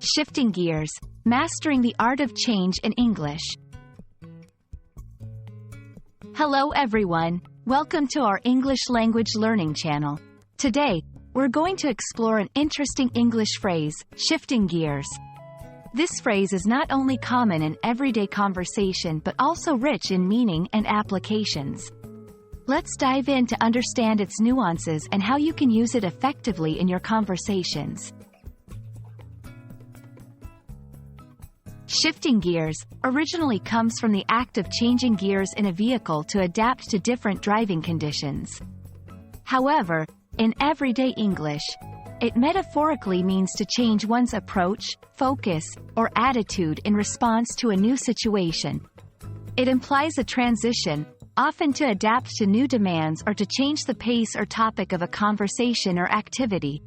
Shifting gears, mastering the art of change in English. Hello everyone, welcome to our English language learning channel. Today, we're going to explore an interesting English phrase, shifting gears. This phrase is not only common in everyday conversation but also rich in meaning and applications. Let's dive in to understand its nuances and how you can use it effectively in your conversations. Shifting gears originally comes from the act of changing gears in a vehicle to adapt to different driving conditions. However, in everyday English, it metaphorically means to change one's approach, focus, or attitude in response to a new situation. It implies a transition, often to adapt to new demands or to change the pace or topic of a conversation or activity.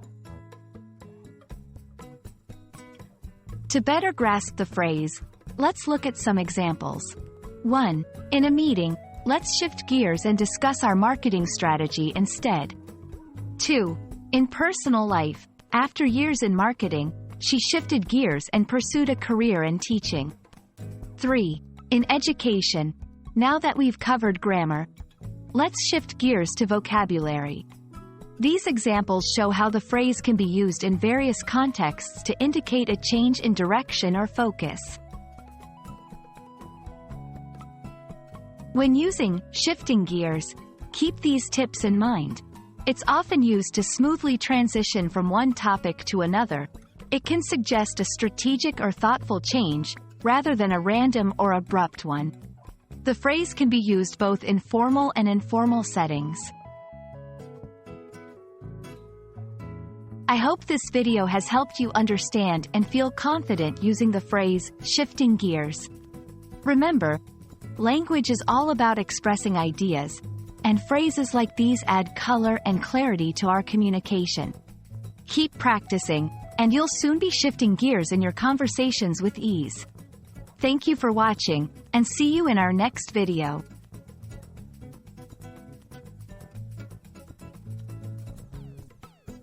To better grasp the phrase, let's look at some examples. 1. In a meeting, let's shift gears and discuss our marketing strategy instead. 2. In personal life, after years in marketing, she shifted gears and pursued a career in teaching. 3. In education, now that we've covered grammar, let's shift gears to vocabulary. These examples show how the phrase can be used in various contexts to indicate a change in direction or focus. When using shifting gears, keep these tips in mind. It's often used to smoothly transition from one topic to another. It can suggest a strategic or thoughtful change, rather than a random or abrupt one. The phrase can be used both in formal and informal settings. I hope this video has helped you understand and feel confident using the phrase, shifting gears. Remember, language is all about expressing ideas, and phrases like these add color and clarity to our communication. Keep practicing, and you'll soon be shifting gears in your conversations with ease. Thank you for watching, and see you in our next video.